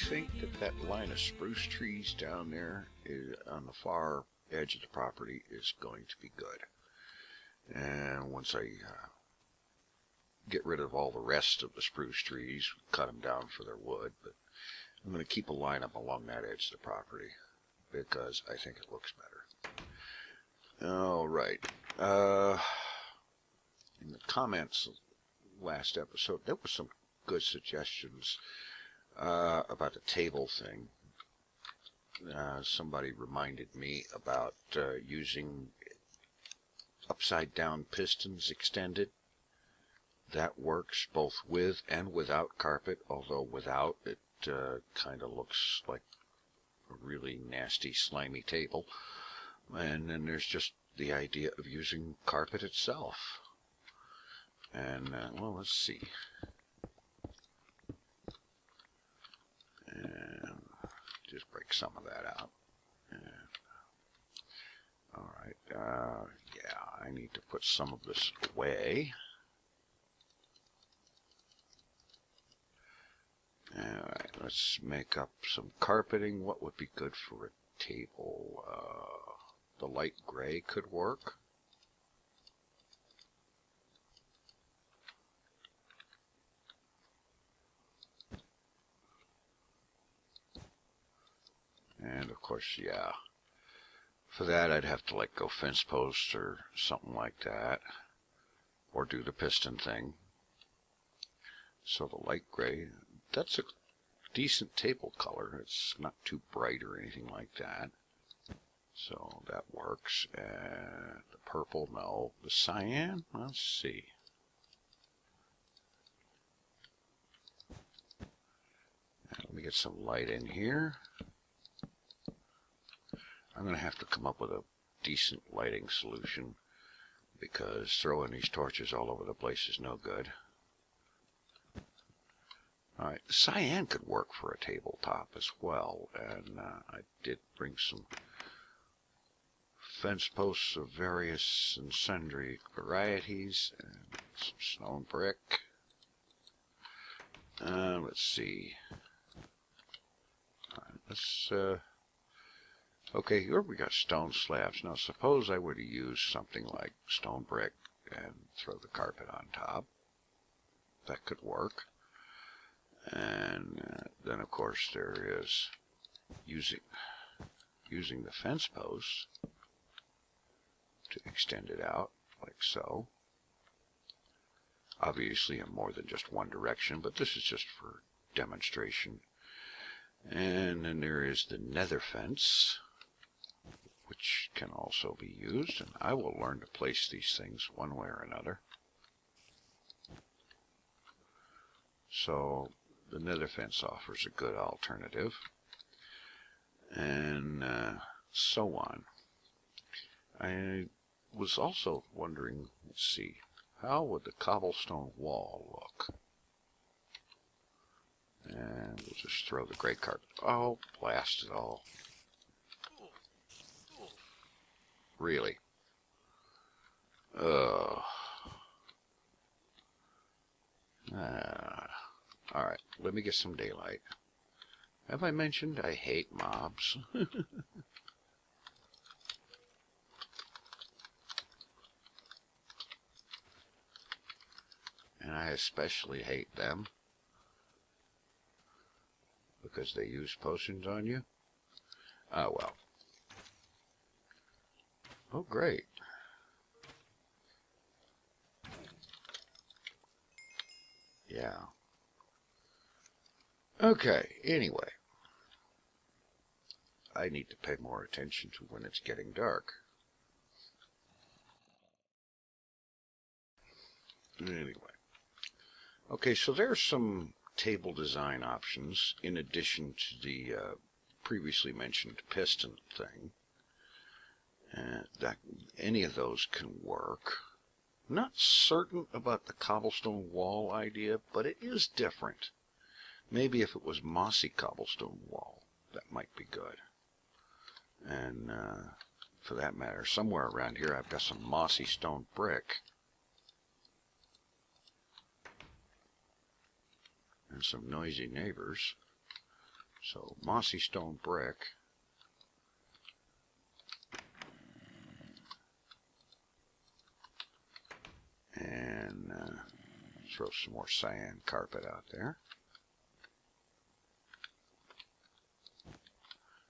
think that that line of spruce trees down there on the far edge of the property is going to be good. And once I get rid of all the rest of the spruce trees, cut them down for their wood, but I'm going to keep a line up along that edge of the property because I think it looks better. All right. In the comments last episode, there were some good suggestions about the table thing. Somebody reminded me about using upside down pistons extended. That works both with and without carpet, although without it kind of looks like a really nasty slimy table. And then there's just the idea of using carpet itself. And well, let's see. And just break some of that out. And, all right. Yeah, I need to put some of this away. All right, let's make up some carpeting. What would be good for a table? The light gray could work. And of course, yeah, for that I'd have to like go fence posts or something like that, or do the piston thing. So the light gray, that's a decent table color. It's not too bright or anything like that. So that works. The purple, no. The cyan, let's see. Let me get some light in here. I'm going to have to come up with a decent lighting solution because throwing these torches all over the place is no good. Alright, cyan could work for a tabletop as well, and I did bring some fence posts of various and sundry varieties, and some stone brick. Let's see. Alright, let's, okay, here we got stone slabs. Now suppose I were to use something like stone brick and throw the carpet on top. That could work. And then of course there is using the fence posts to extend it out like so. Obviously in more than just one direction, but this is just for demonstration. And then there is the nether fence, which can also be used, and I will learn to place these things one way or another. So the nether fence offers a good alternative, and so on. I was also wondering, let's see, how would the cobblestone wall look? And we'll just throw the gray carpet. Oh, blast it all. Really? Alright, let me get some daylight. Have I mentioned I hate mobs? And I especially hate them because they use potions on you. Oh well. Oh great. Yeah. Okay, anyway. I need to pay more attention to when it's getting dark. Anyway. Okay, so there's some table design options in addition to the previously mentioned piston thing. That any of those can work. Not certain about the cobblestone wall idea, but it is different. Maybe if it was mossy cobblestone wall, that might be good. And for that matter, somewhere around here I've got some mossy stone brick. And some noisy neighbors. So mossy stone brick. And throw some more cyan carpet out there.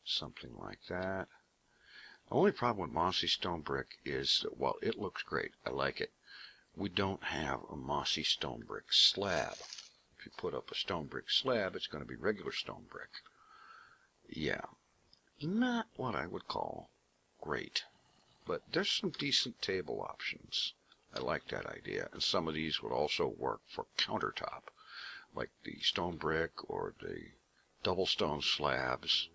Something like that. The only problem with mossy stone brick is that while it looks great, I like it, we don't have a mossy stone brick slab. If you put up a stone brick slab, it's going to be regular stone brick. Yeah, not what I would call great, but there's some decent table options. I like that idea, and some of these would also work for countertop, like the stone brick or the double stone slabs,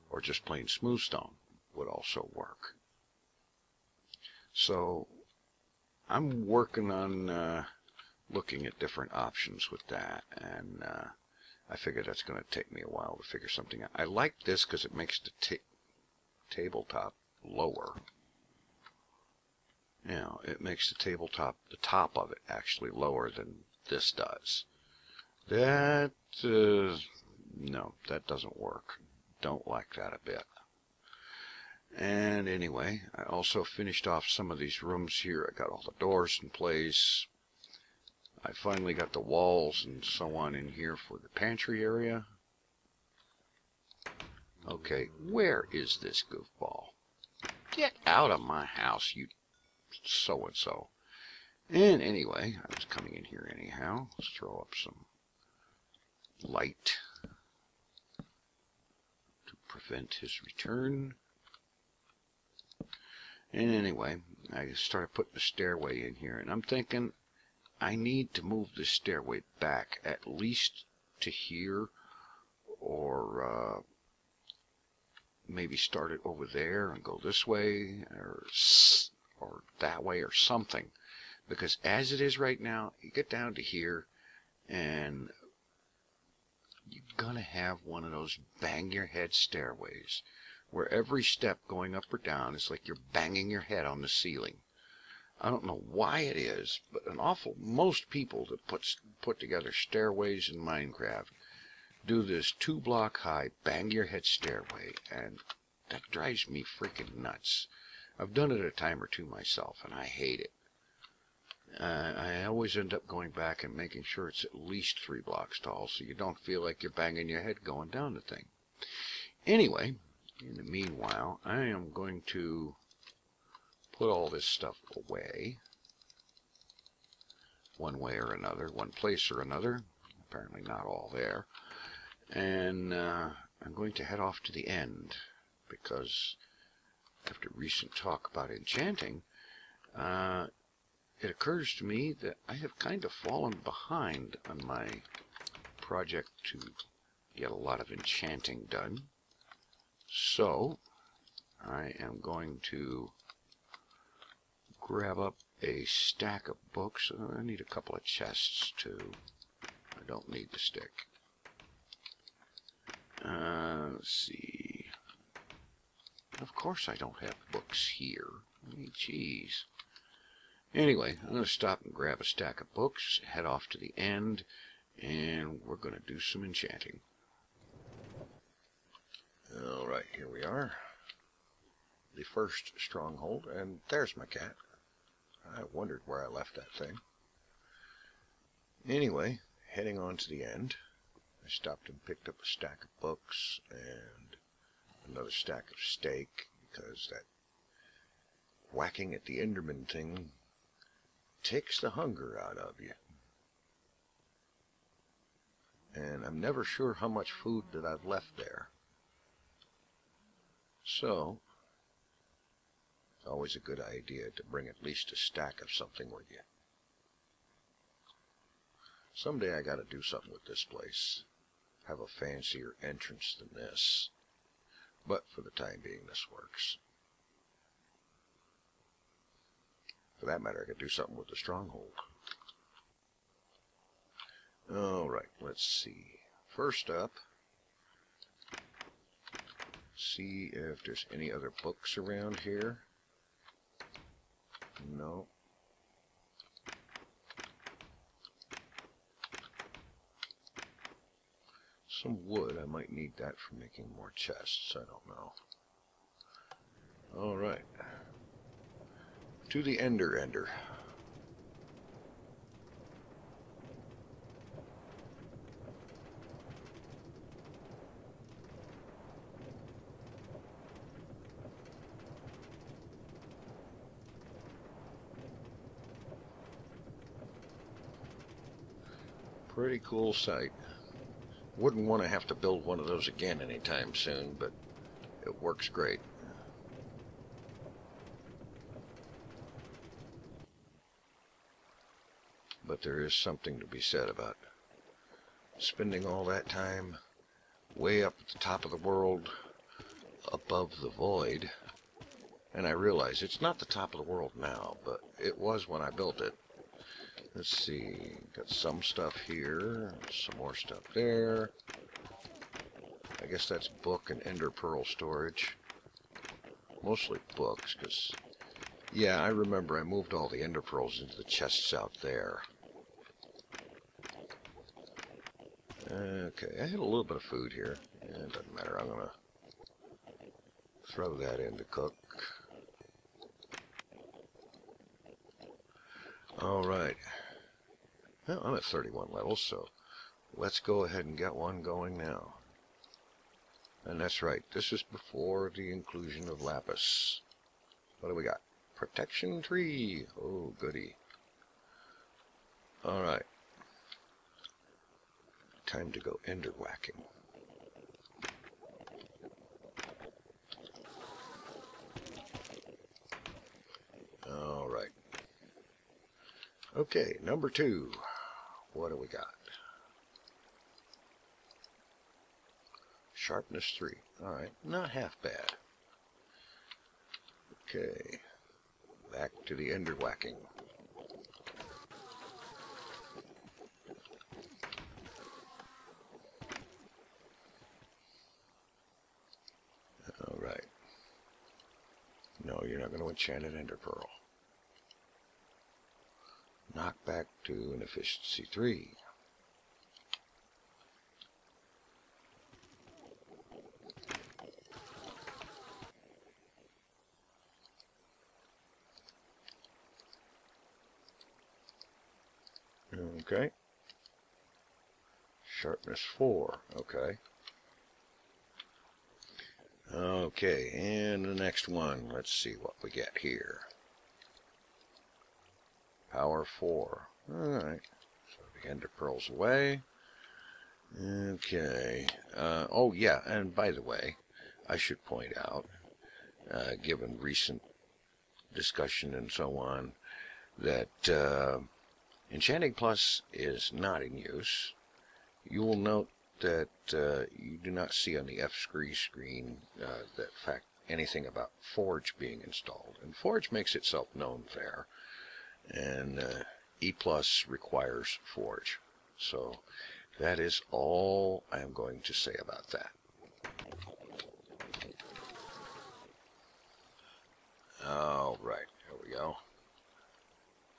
or just plain smooth stone would also work. So I'm working on looking at different options with that, and I figure that's going to take me a while to figure something out. I like this because it makes the tabletop lower. You know, it makes the tabletop, the top of it, actually lower than this does. That, no, that doesn't work. Don't like that a bit. And anyway, I also finished off some of these rooms here. I got all the doors in place. I finally got the walls and so on in here for the pantry area. Okay, where is this goofball? Get out of my house, you so-and-so. And anyway, I was coming in here anyhow. Let's throw up some light to prevent his return. And anyway, I started putting the stairway in here, and I'm thinking I need to move this stairway back at least to here, or maybe start it over there and go this way, or that way, or something. Because as it is right now, you get down to here, and you're gonna have one of those bang your head stairways, where every step going up or down is like you're banging your head on the ceiling. I don't know why it is, but most people that put together stairways in Minecraft do this 2-block high bang your head stairway, and that drives me freaking nuts. I've done it a time or two myself, and I hate it. I always end up going back and making sure it's at least 3 blocks tall, so you don't feel like you're banging your head going down the thing. Anyway, in the meanwhile, I am going to put all this stuff away, one way or another, one place or another. Apparently not all there. And I'm going to head off to the end, because after recent talk about enchanting, it occurs to me that I have kind of fallen behind on my project to get a lot of enchanting done. So I am going to grab up a stack of books. I need a couple of chests too. I don't need the stick. Let's see. Of course I don't have books here. I mean, geez. Anyway, I'm going to stop and grab a stack of books, head off to the end, and we're going to do some enchanting. Alright, here we are. The first stronghold, and there's my cat. I wondered where I left that thing. Anyway, heading on to the end, I stopped and picked up a stack of books and another stack of steak, because that whacking at the Enderman thing takes the hunger out of you. And I'm never sure how much food that I've left there. So, it's always a good idea to bring at least a stack of something with you. Someday I gotta do something with this place. Have a fancier entrance than this. But for the time being, this works. For that matter, I could do something with the stronghold. Alright, let's see. First up, see if there's any other books around here. No. some wood. I might need that for making more chests. I don't know. Alright. To the ender. Pretty cool sight. Wouldn't want to have to build one of those again anytime soon, but it works great. But there is something to be said about spending all that time way up at the top of the world, above the void. And I realize it's not the top of the world now, but it was when I built it. Let's see, got some stuff here, some more stuff there. I guess that's book and ender pearl storage. Mostly books, because, yeah, I remember I moved all the ender pearls into the chests out there. Okay, I had a little bit of food here. It doesn't matter, I'm going to throw that in to cook. Alright. Well, I'm at 31 levels, so let's go ahead and get one going now. And that's right, this is before the inclusion of lapis. What do we got? Protection tree. Oh, goody. Alright. Time to go ender whacking. Alright. Okay, number 2. What do we got? Sharpness 3. Alright, not half bad. Okay, back to the ender whacking. Alright. No, you're not going to enchant an ender pearl. Knock back to an efficiency 3. Okay. Sharpness 4. Okay. Okay, and the next one. Let's see what we get here. Power 4. Alright. So the ender pearls away. Okay. Oh, yeah, and by the way, I should point out, given recent discussion and so on, that Enchanting Plus is not in use. You will note that you do not see on the screen that fact anything about Forge being installed. And Forge makes itself known there. And E Plus requires Forge. So that is all I'm going to say about that. Alright, here we go.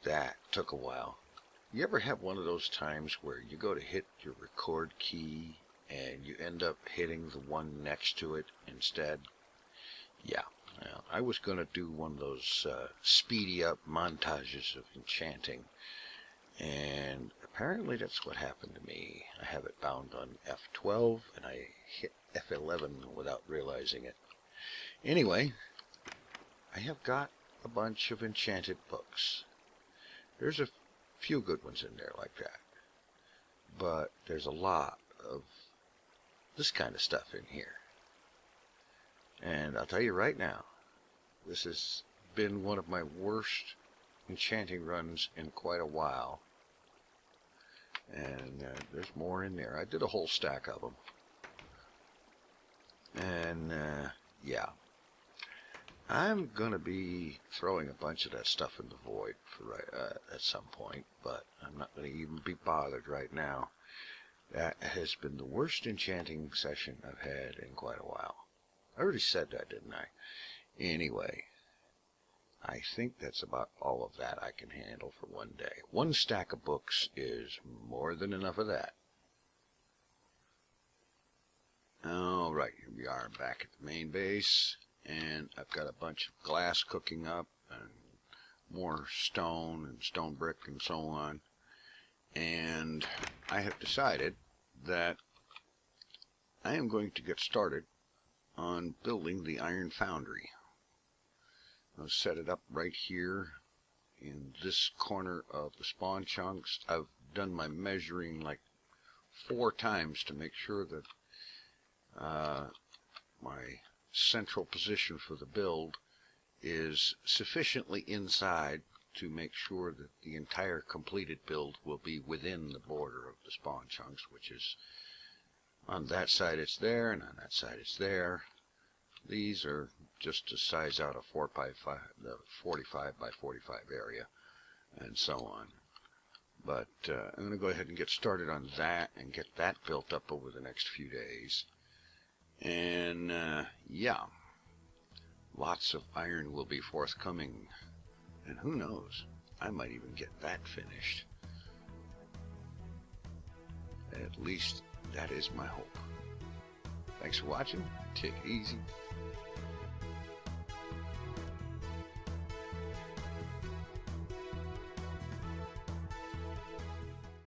That took a while. You ever have one of those times where you go to hit your record key and you end up hitting the one next to it instead? Yeah. Well, I was going to do one of those speedy up montages of enchanting, and apparently that's what happened to me. I have it bound on F12, and I hit F11 without realizing it. Anyway, I have got a bunch of enchanted books. There's a few good ones in there like that, but there's a lot of this kind of stuff in here. And I'll tell you right now, this has been one of my worst enchanting runs in quite a while. And there's more in there. I did a whole stack of them. And, yeah. I'm going to be throwing a bunch of that stuff in the void for at some point, but I'm not going to even be bothered right now. That has been the worst enchanting session I've had in quite a while. I already said that, didn't I? Anyway, I think that's about all of that I can handle for one day. One stack of books is more than enough of that. Alright, here we are back at the main base, and I've got a bunch of glass cooking up, and more stone and stone brick and so on. And I have decided that I am going to get started on building the iron foundry. I'll set it up right here in this corner of the spawn chunks. I've done my measuring like 4 times to make sure that my central position for the build is sufficiently inside to make sure that the entire completed build will be within the border of the spawn chunks, which is on that side it's there, and on that side it's there. These are just to size out a 45 by 45 area, and so on. But I'm going to go ahead and get started on that and get that built up over the next few days. And yeah, lots of iron will be forthcoming, and who knows, I might even get that finished. At least that is my hope. Thanks for watching. Take it easy.